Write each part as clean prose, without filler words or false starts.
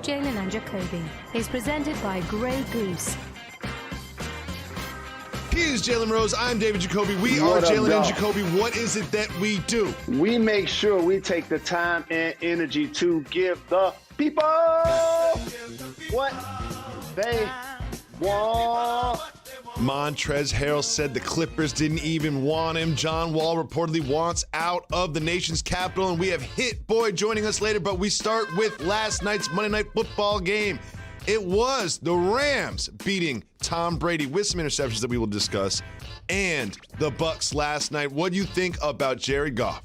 Jalen Jacoby is presented by Grey Goose. He is Jalen Rose. I'm David Jacoby. We are Jalen and Jacoby. What is it that we do? We make sure we take the time and energy to give the people what they want. Montrezl Harrell said the Clippers didn't even want him. John Wall reportedly wants out of the nation's capital, and we have Hit Boy joining us later, but we start with last night's Monday Night Football game. It was the Rams beating Tom Brady with some interceptions that we will discuss, and the Bucs last night. What do you think about Jared Goff?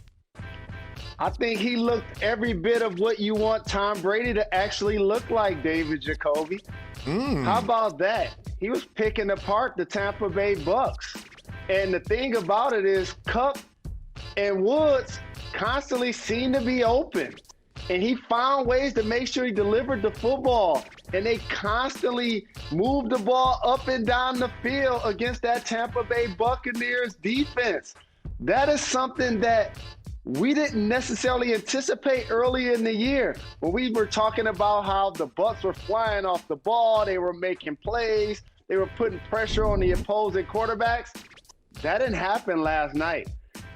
I think he looked every bit of what you want Tom Brady to actually look like, David Jacoby. How about that? He was picking apart the Tampa Bay Bucs. And the thing about it is Cup and Woods constantly seem to be open. And he found ways to make sure he delivered the football. And they constantly moved the ball up and down the field against that Tampa Bay Buccaneers defense. That is something that we didn't necessarily anticipate early in the year when we were talking about how the Bucs were flying off the ball, they were making plays, they were putting pressure on the opposing quarterbacks. That didn't happen last night.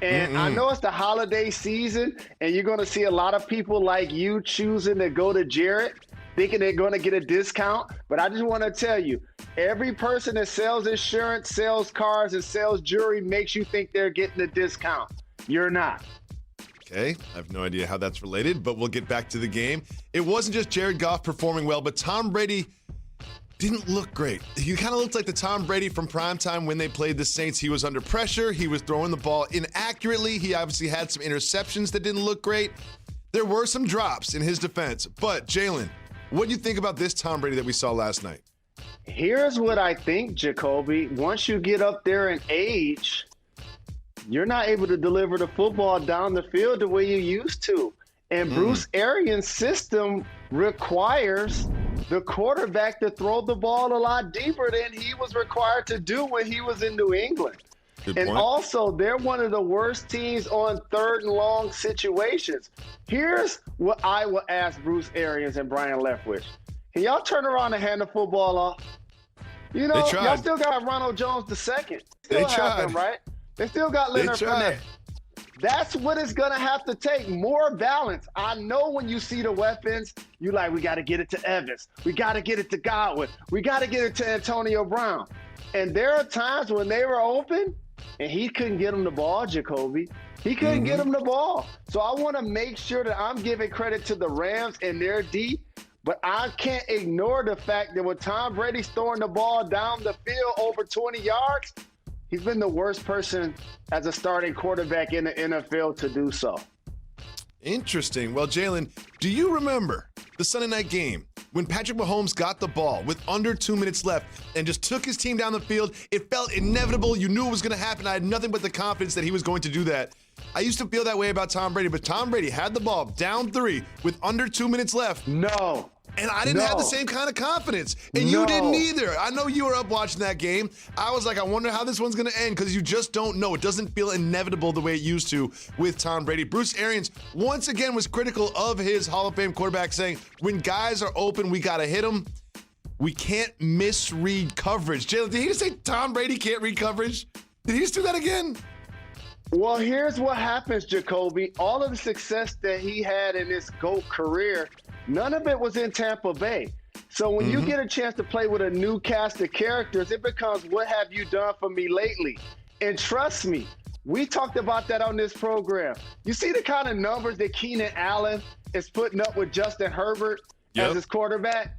And I know it's the holiday season, and you're going to see a lot of people like you choosing to go to Jared, thinking they're going to get a discount. But I just want to tell you, every person that sells insurance, sells cars, and sells jewelry makes you think they're getting a discount. You're not. Okay, I have no idea how that's related, but we'll get back to the game. It wasn't just Jared Goff performing well, but Tom Brady didn't look great. He kind of looked like the Tom Brady from primetime when they played the Saints. He was under pressure. He was throwing the ball inaccurately. He obviously had some interceptions that didn't look great. There were some drops in his defense. But, Jalen, what do you think about this Tom Brady that we saw last night? Here's what I think, Jacoby. Once you get up there in age, you're not able to deliver the football down the field the way you used to. And Bruce Arians' system requires the quarterback to throw the ball a lot deeper than he was required to do when he was in New England. Good and point. Also, they're one of the worst teams on third and long situations. Here's what I will ask Bruce Arians and Brian Leftwich. Can y'all turn around and hand the football off? You know, y'all still got Ronald Jones II. Still have him, right? They still got Leonard Fournette. That's what it's going to have to take, more balance. I know when you see the weapons, you like, we got to get it to Evans. We got to get it to Godwin. We got to get it to Antonio Brown. And there are times when they were open and he couldn't get them the ball, Jacoby. He couldn't get them the ball. So I want to make sure that I'm giving credit to the Rams and their D, but I can't ignore the fact that when Tom Brady's throwing the ball down the field over 20 yards, he's been the worst person as a starting quarterback in the NFL to do so. Interesting. Well, Jalen, do you remember the Sunday night game when Patrick Mahomes got the ball with under 2 minutes left and just took his team down the field? It felt inevitable. You knew it was going to happen. I had nothing but the confidence that he was going to do that. I used to feel that way about Tom Brady, but Tom Brady had the ball down 3 with under 2 minutes left. No. And I didn't have the same kind of confidence. And you didn't either. I know you were up watching that game. I was like, I wonder how this one's going to end because you just don't know. It doesn't feel inevitable the way it used to with Tom Brady. Bruce Arians, once again, was critical of his Hall of Fame quarterback, saying, when guys are open, we got to hit them. We can't misread coverage. Jalen, did he just say Tom Brady can't read coverage? Did he just do that again? Well, here's what happens, Jacoby. All of the success that he had in his GOAT career, none of it was in Tampa Bay. So when you get a chance to play with a new cast of characters, it becomes, what have you done for me lately? And trust me, we talked about that on this program. You see the kind of numbers that Keenan Allen is putting up with Justin Herbert as his quarterback?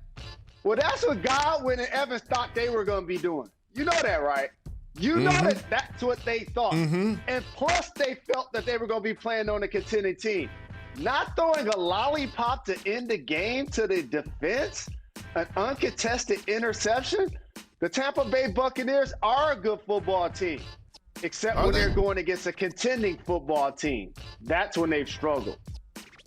Well, that's what Godwin and Evans thought they were going to be doing. You know that, right? You know that that's what they thought. And plus, they felt that they were going to be playing on a contending team. Not throwing a lollipop to end the game to the defense, an uncontested interception. The Tampa Bay Buccaneers are a good football team, except when they're going against a contending football team. That's when they've struggled.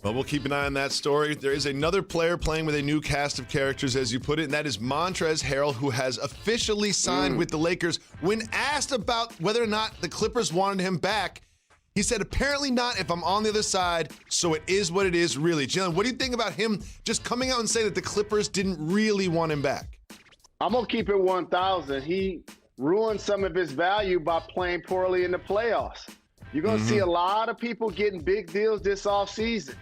Well, we'll keep an eye on that story. There is another player playing with a new cast of characters, as you put it, and that is Montrezl Harrell, who has officially signed with the Lakers. When asked about whether or not the Clippers wanted him back, He said, apparently not if I'm on the other side, so it is what it is, really. Jalen, what do you think about him just coming out and saying that the Clippers didn't really want him back? I'm going to keep it 1,000. He ruined some of his value by playing poorly in the playoffs. You're going to see a lot of people getting big deals this offseason.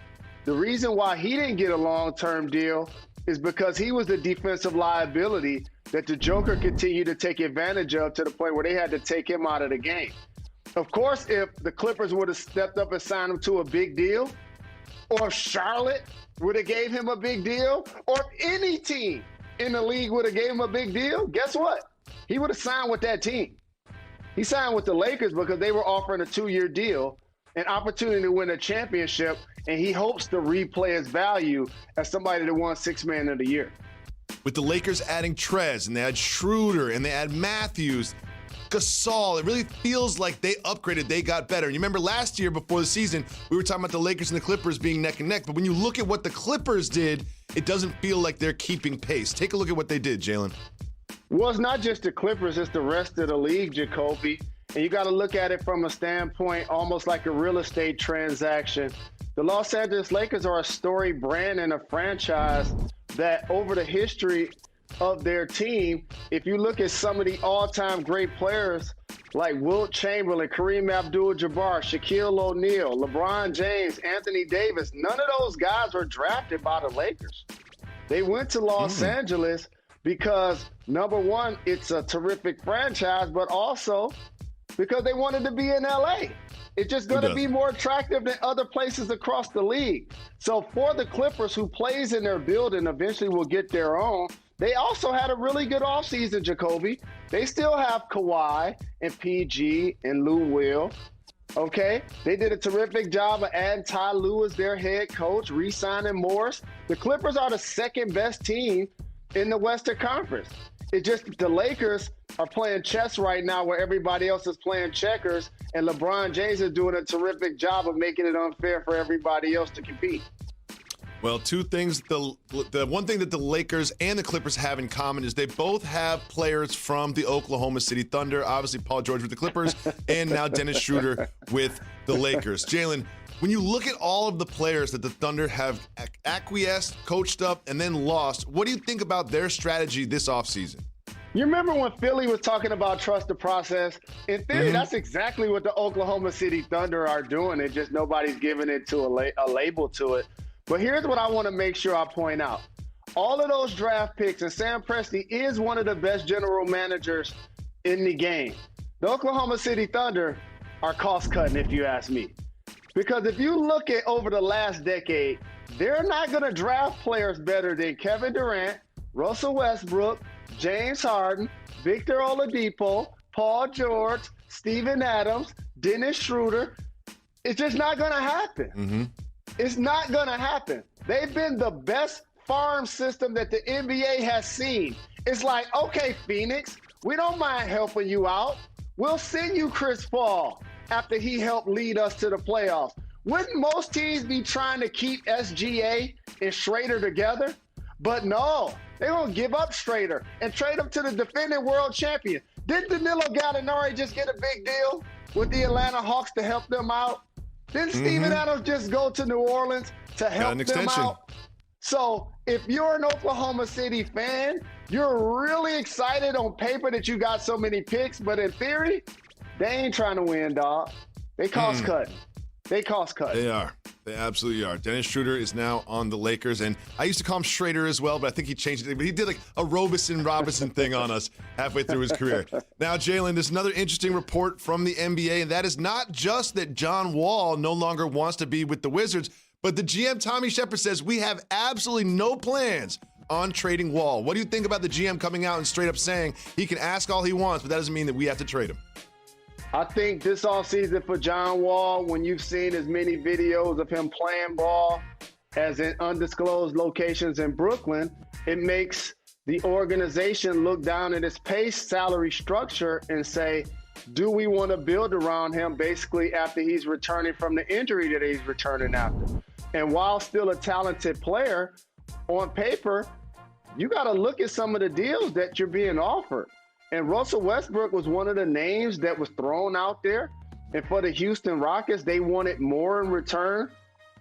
The reason why he didn't get a long-term deal is because he was the defensive liability that the Joker continued to take advantage of to the point where they had to take him out of the game. Of course, if the Clippers would have stepped up and signed him to a big deal, or if Charlotte would have gave him a big deal, or if any team in the league would have gave him a big deal, guess what? He would have signed with that team. He signed with the Lakers because they were offering a 2-year deal, an opportunity to win a championship, and he hopes to replay his value as somebody that won Sixth Man of the Year. With the Lakers adding Trez, and they had Schroeder, and they had Matthews, Gasol, it really feels like they upgraded, they got better. And you remember last year before the season, we were talking about the Lakers and the Clippers being neck and neck, but when you look at what the Clippers did, it doesn't feel like they're keeping pace. Take a look at what they did, Jalen. Well, it's not just the Clippers, it's the rest of the league, Jacoby. And you got to look at it from a standpoint almost like a real estate transaction. The Los Angeles Lakers are a storied brand and a franchise that over the history of their team, if you look at some of the all-time great players like Wilt Chamberlain, Kareem Abdul-Jabbar, Shaquille O'Neal, LeBron James, Anthony Davis, none of those guys were drafted by the Lakers. They went to Los Angeles because, number one, it's a terrific franchise, but also because they wanted to be in LA. It's just going to be more attractive than other places across the league. So for the Clippers, who plays in their building, eventually will get their own. They also had a really good offseason, Jacoby. They still have Kawhi and PG and Lou Will. Okay? They did a terrific job of adding Ty Lue as their head coach, re-signing Morris. The Clippers are the second best team in the Western Conference. It's just the Lakers are playing chess right now where everybody else is playing checkers, and LeBron James is doing a terrific job of making it unfair for everybody else to compete. Well, two things. The one thing that the Lakers and the Clippers have in common is they both have players from the Oklahoma City Thunder. Obviously, Paul George with the Clippers, and now Dennis Schroeder with the Lakers. Jalen, when you look at all of the players that the Thunder have acquiesced, coached up, and then lost, what do you think about their strategy this offseason? You remember when Philly was talking about trust the process? In theory, that's exactly what the Oklahoma City Thunder are doing. It's just nobody's giving it to a label to it. But here's what I want to make sure I point out. All of those draft picks, and Sam Presti is one of the best general managers in the game. The Oklahoma City Thunder are cost-cutting, if you ask me. Because if you look at over the last decade, they're not going to draft players better than Kevin Durant, Russell Westbrook, James Harden, Victor Oladipo, Paul George, Steven Adams, Dennis Schroeder. It's just not going to happen. It's not going to happen. They've been the best farm system that the NBA has seen. It's like, okay, Phoenix, we don't mind helping you out. We'll send you Chris Paul after he helped lead us to the playoffs. Wouldn't most teams be trying to keep SGA and Schrader together? But no, they're going to give up Schrader and trade him to the defending world champion. Didn't Danilo Gallinari just get a big deal with the Atlanta Hawks to help them out? Didn't Steven Adams just go to New Orleans to help them out? So if you're an Oklahoma City fan, you're really excited on paper that you got so many picks, but in theory, they ain't trying to win, dog. They cost cutting. They cost cutting. They are. They absolutely are. Dennis Schroeder is now on the Lakers, and I used to call him Schrader as well, but I think he changed it. But he did like a Robinson thing on us halfway through his career. Now, Jalen, there's another interesting report from the NBA, and that is not just that John Wall no longer wants to be with the Wizards, but the GM, Tommy Shepard, says we have absolutely no plans on trading Wall. What do you think about the GM coming out and straight up saying he can ask all he wants, but that doesn't mean that we have to trade him? I think this offseason for John Wall, when you've seen as many videos of him playing ball as in undisclosed locations in Brooklyn, it makes the organization look down at its pay salary structure and say, do we want to build around him basically after he's returning from the injury that he's returning after? And while still a talented player, on paper, you got to look at some of the deals that you're being offered. And Russell Westbrook was one of the names that was thrown out there. And for the Houston Rockets, they wanted more in return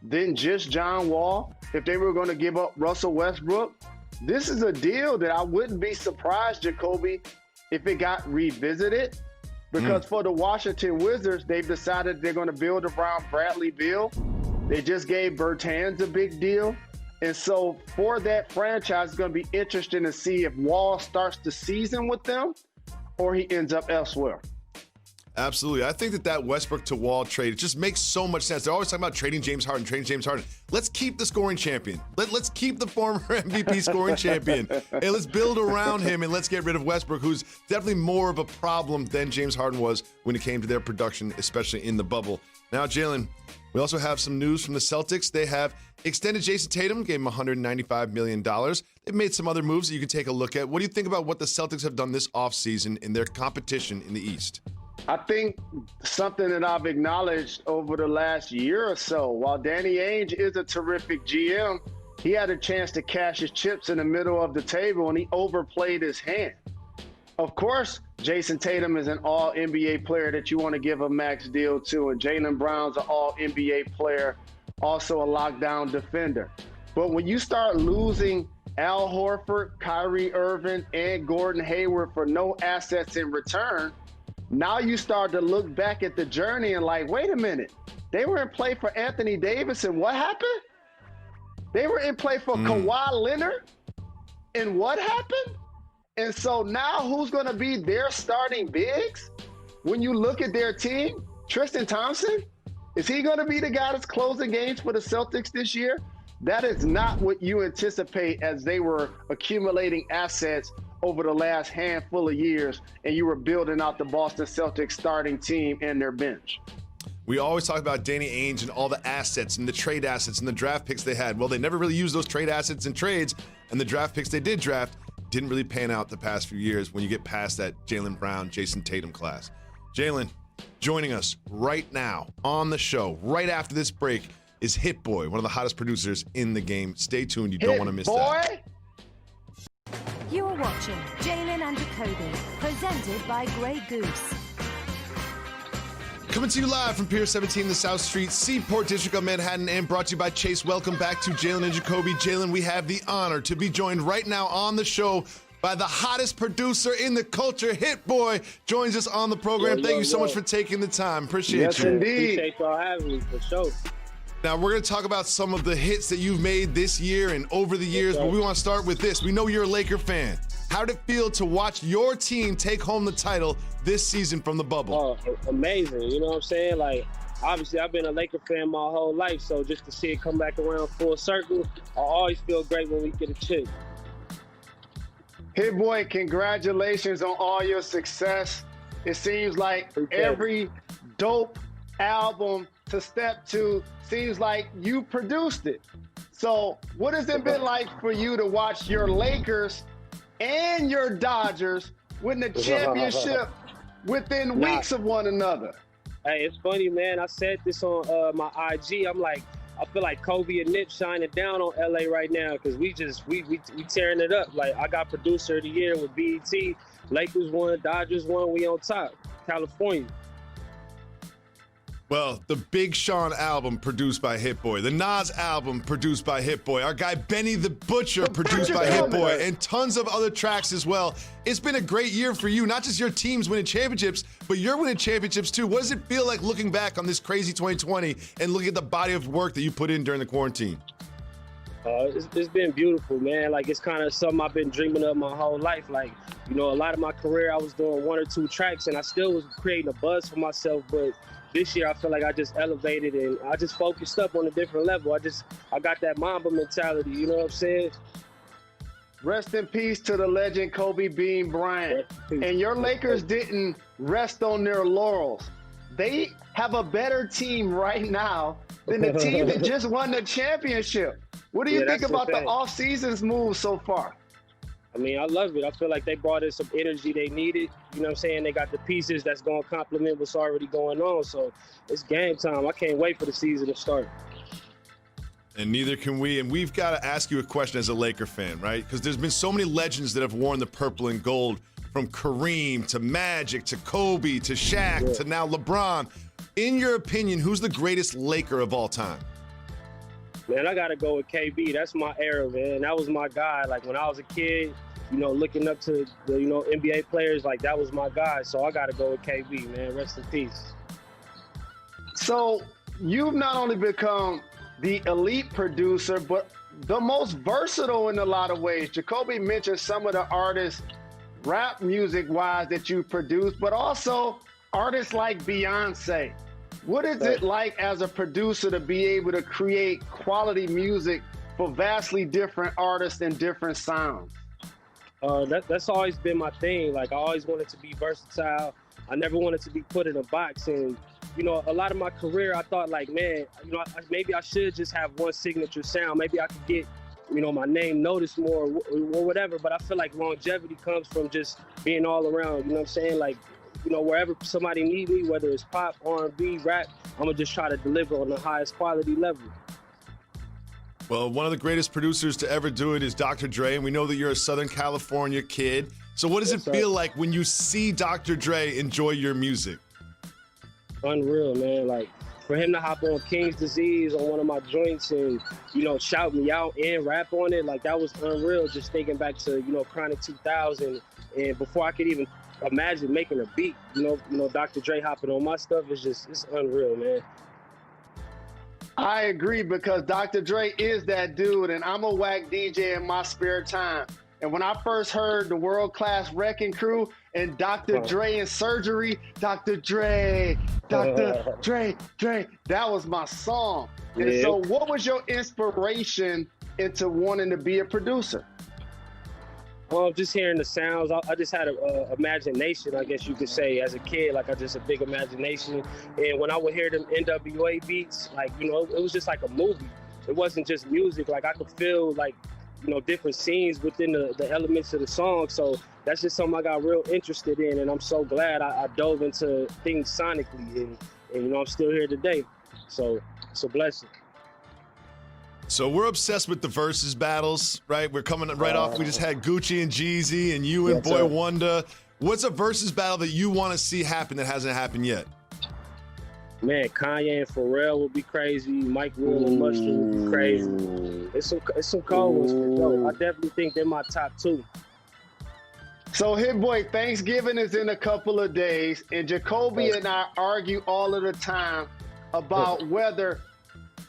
than just John Wall. If they were going to give up Russell Westbrook, this is a deal that I wouldn't be surprised, Jacoby, if it got revisited. Because for the Washington Wizards, they've decided they're going to build around Bradley Beal. They just gave Bertans a big deal. And so for that franchise, it's going to be interesting to see if Wall starts the season with them or he ends up elsewhere. Absolutely. I think that Westbrook to Wall trade, it just makes so much sense. They're always talking about trading James Harden. Let's keep the scoring champion. Let's keep the former MVP scoring champion. And let's build around him, and let's get rid of Westbrook, who's definitely more of a problem than James Harden was when it came to their production, especially in the bubble. Now, Jalen, we also have some news from the Celtics. They have extended Jason Tatum, gave him $195 million. They've made some other moves that you can take a look at. What do you think about what the Celtics have done this offseason in their competition in the East? I think something that I've acknowledged over the last year or so, while Danny Ainge is a terrific GM, he had a chance to cash his chips in the middle of the table, and he overplayed his hand. Of course, Jason Tatum is an all-NBA player that you want to give a max deal to, and Jaylen Brown's an all-NBA player, also a lockdown defender. But when you start losing Al Horford, Kyrie Irving, and Gordon Hayward for no assets in return, now you start to look back at the journey and like, wait a minute, they were in play for Anthony Davis, and what happened? They were in play for Kawhi Leonard, and what happened? And so now who's going to be their starting bigs? When you look at their team, Tristan Thompson, is he going to be the guy that's closing games for the Celtics this year? That is not what you anticipate as they were accumulating assets over the last handful of years, and you were building out the Boston Celtics starting team and their bench. We always talk about Danny Ainge and all the assets and the trade assets and the draft picks they had. Well, they never really used those trade assets in trades, and the draft picks they did draft didn't really pan out the past few years when you get past that Jaylen Brown, Jason Tatum class. Jalen, joining us right now on the show, right after this break, is Hit Boy, one of the hottest producers in the game. Stay tuned. You don't want to miss that. You are watching Jalen and Jacoby, presented by Grey Goose. Coming to you live from Pier 17, the South Street, Seaport District of Manhattan, and brought to you by Chase. Welcome back to Jalen and Jacoby. Jalen, we have the honor to be joined right now on the show by the hottest producer in the culture. Hit Boy joins us on the program. Thank you so much for taking the time. Appreciate you. Yes, indeed. Appreciate y'all having me, for sure. Now, we're going to talk about some of the hits that you've made this year and over the years, but we want to start with this. We know you're a Laker fan. How did it feel to watch your team take home the title this season from the bubble? Oh, amazing. You know what I'm saying? Like, obviously, I've been a Laker fan my whole life, so just to see it come back around full circle, I always feel great when we get a chip. Hit Boy, congratulations on all your success. It seems like every dope album to step to seems like you produced it. So what has it been like for you to watch your Lakers and your Dodgers win the championship within weeks of one another? Hey, it's funny, man. I said this on my IG. I'm like, I feel like Kobe and Nip shining down on LA right now because we tearing it up. Like, I got producer of the year with BET. Lakers won, Dodgers won. We on top. California. Well, the Big Sean album produced by Hit Boy, the Nas album produced by Hit Boy, our guy Benny the Butcher produced by Hit Boy, and tons of other tracks as well. It's been a great year for you, not just your teams winning championships, but you're winning championships too. What does it feel like looking back on this crazy 2020 and looking at the body of work that you put in during the quarantine? It's been beautiful, man. Like, it's kind of something I've been dreaming of my whole life. Like, you know, a lot of my career, I was doing one or two tracks, and I still was creating a buzz for myself, but this year, I feel like I just elevated and I just focused up on a different level. I got that Mamba mentality, you know what I'm saying? Rest in peace to the legend Kobe Bean Bryant. And your Lakers didn't rest on their laurels. They have a better team right now than the team that just won the championship. What do you think about the off-season's moves so far? I mean, I love it. I feel like they brought in some energy they needed. You know what I'm saying? They got the pieces that's going to complement what's already going on. So it's game time. I can't wait for the season to start. And neither can we. And we've got to ask you a question as a Laker fan, right? Because there's been so many legends that have worn the purple and gold from Kareem to Magic to Kobe to Shaq to now LeBron. In your opinion, who's the greatest Laker of all time? Man, I got to go with KB. That's my era, man. That was my guy. Like, when I was a kid, looking up to the, NBA players, like, that was my guy. So I got to go with KB, man. Rest in peace. So you've not only become the elite producer, but the most versatile in a lot of ways. Jacoby mentioned some of the artists, rap music-wise, that you produced, but also artists like Beyonce. What is it like as a producer to be able to create quality music for vastly different artists and different sounds? That's always been my thing. Like, I always wanted to be versatile. I never wanted to be put in a box. And, a lot of my career, I thought, like, man, maybe I should just have one signature sound. Maybe I could get, my name noticed more or whatever. But I feel like longevity comes from just being all around, you know what I'm saying? Like, wherever somebody need me, whether it's pop, R&B, rap, I'm going to just try to deliver on the highest quality level. Well, one of the greatest producers to ever do it is Dr. Dre, and we know that you're a Southern California kid. So what does it feel like when you see Dr. Dre enjoy your music? Unreal, man. Like, for him to hop on King's Disease on one of my joints and, shout me out and rap on it, like, that was unreal. Just thinking back to, Chronic 2000, and before I could even imagine making a beat, Dr. Dre hopping on my stuff it's unreal, man. I agree, because Dr. Dre is that dude, and I'm a whack DJ in my spare time. And when I first heard the world-class Wrecking Crew and Dr. Dre and Surgery, Dr. Dre, Dre, that was my song. And so what was your inspiration into wanting to be a producer? Well, just hearing the sounds, I just had an imagination, I guess you could say, as a kid. Like, I just a big imagination. And when I would hear them NWA beats, like, it was just like a movie. It wasn't just music. Like, I could feel, like, different scenes within the elements of the song. So that's just something I got real interested in. And I'm so glad I dove into things sonically. And I'm still here today. So it's a blessing. So we're obsessed with the versus battles, right? We're coming right off. We just had Gucci and Jeezy and you and Boy Wonder. What's a versus battle that you want to see happen that hasn't happened yet? Man, Kanye and Pharrell would be crazy. Mike Will and Mustard would be crazy. It's some cold ones for sure. I definitely think they're my top two. So, Hit Boy, Thanksgiving is in a couple of days, and Jacoby and I argue all of the time about whether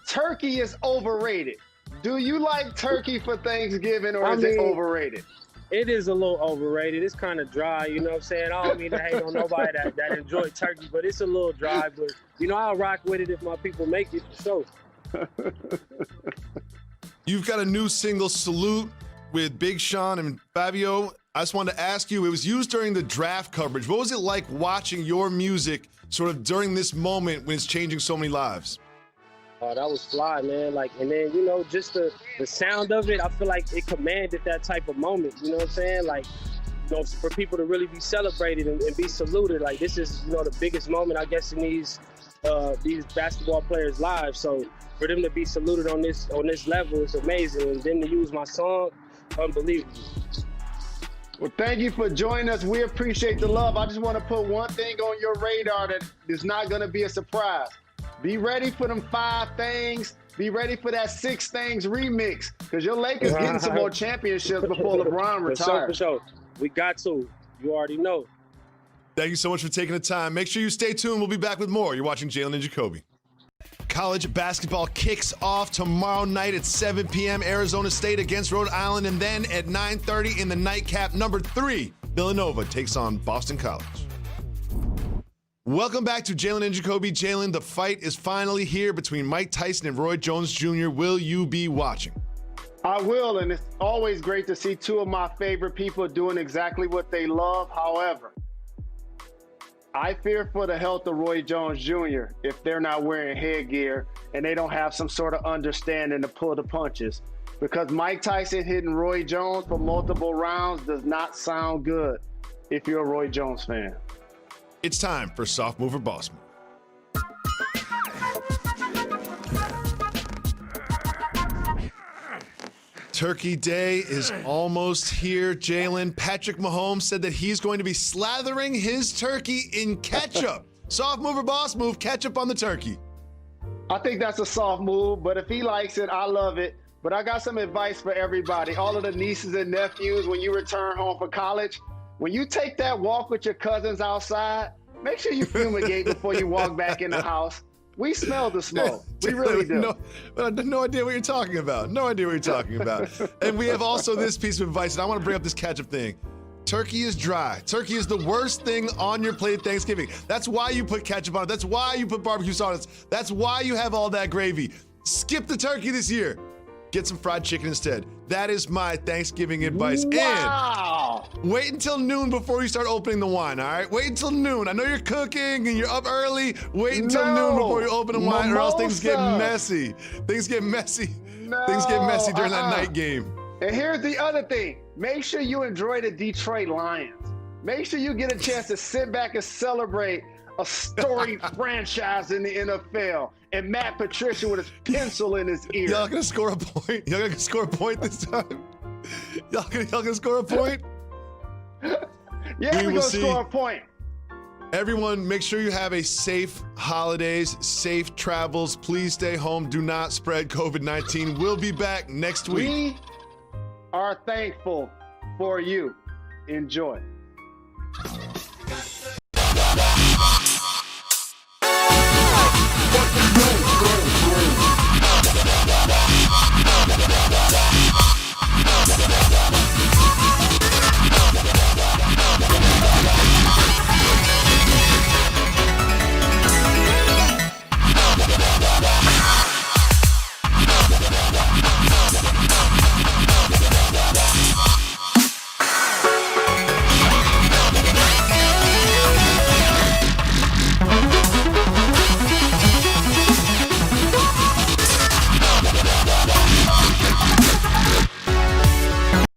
turkey is overrated. Do you like turkey for Thanksgiving, or is it overrated? It is a little overrated. It's kind of dry, you know what I'm saying? I don't mean to hate on nobody that enjoy turkey, but it's a little dry. But, I'll rock with it if my people make it, for sure. You've got a new single, Salute, with Big Sean and Fabio. I just wanted to ask you, it was used during the draft coverage. What was it like watching your music sort of during this moment when it's changing so many lives? That was fly, man. Like, and then, just the sound of it, I feel like it commanded that type of moment. You know what I'm saying? Like, for people to really be celebrated and be saluted. Like, this is, the biggest moment, I guess, in these basketball players' lives. So for them to be saluted on this level, it's amazing. And then to use my song, unbelievable. Well, thank you for joining us. We appreciate the love. I just want to put one thing on your radar that is not going to be a surprise. Be ready for them 5 things. Be ready for that 6 things remix, because your Lakers getting some more championships before LeBron retires. For sure. We got to. You already know. Thank you so much for taking the time. Make sure you stay tuned. We'll be back with more. You're watching Jalen and Jacoby. College basketball kicks off tomorrow night at 7 p.m. Arizona State against Rhode Island. And then at 9:30 in the nightcap, number 3, Villanova takes on Boston College. Welcome back to Jalen and Jacoby. Jalen, the fight is finally here between Mike Tyson and Roy Jones Jr. Will you be watching? I will, and it's always great to see 2 of my favorite people doing exactly what they love. However, I fear for the health of Roy Jones Jr. if they're not wearing headgear and they don't have some sort of understanding to pull the punches. Because Mike Tyson hitting Roy Jones for multiple rounds does not sound good if you're a Roy Jones fan. It's time for Soft Move or Boss Move. Turkey Day is almost here, Jalen. Patrick Mahomes said that he's going to be slathering his turkey in ketchup. Soft move or boss move, ketchup on the turkey. I think that's a soft move, but if he likes it, I love it. But I got some advice for everybody. All of the nieces and nephews, when you return home for college, when you take that walk with your cousins outside, make sure you fumigate before you walk back in the house. We smell the smoke. We really do. No idea what you're talking about. No idea what you're talking about. And we have also this piece of advice, and I want to bring up this ketchup thing. Turkey is dry. Turkey is the worst thing on your plate at Thanksgiving. That's why you put ketchup on it. That's why you put barbecue sauce. That's why you have all that gravy. Skip the turkey this year. Get some fried chicken instead. That is my Thanksgiving advice. Wow. And wait until noon before you start opening the wine, all right? Wait until noon. I know you're cooking and you're up early. Wait until noon before you open the wine, or else things get messy. Things get messy. Things get messy during that night game. And here's the other thing. Make sure you enjoy the Detroit Lions. Make sure you get a chance to sit back and celebrate a storied franchise in the NFL. And Matt Patricia with his pencil in his ear. Y'all gonna score a point? Y'all gonna score a point this time? Y'all gonna score a point? Yeah, we're gonna score a point. Everyone, make sure you have a safe holidays, safe travels. Please stay home. Do not spread COVID-19. We'll be back next week. We are thankful for you. Enjoy.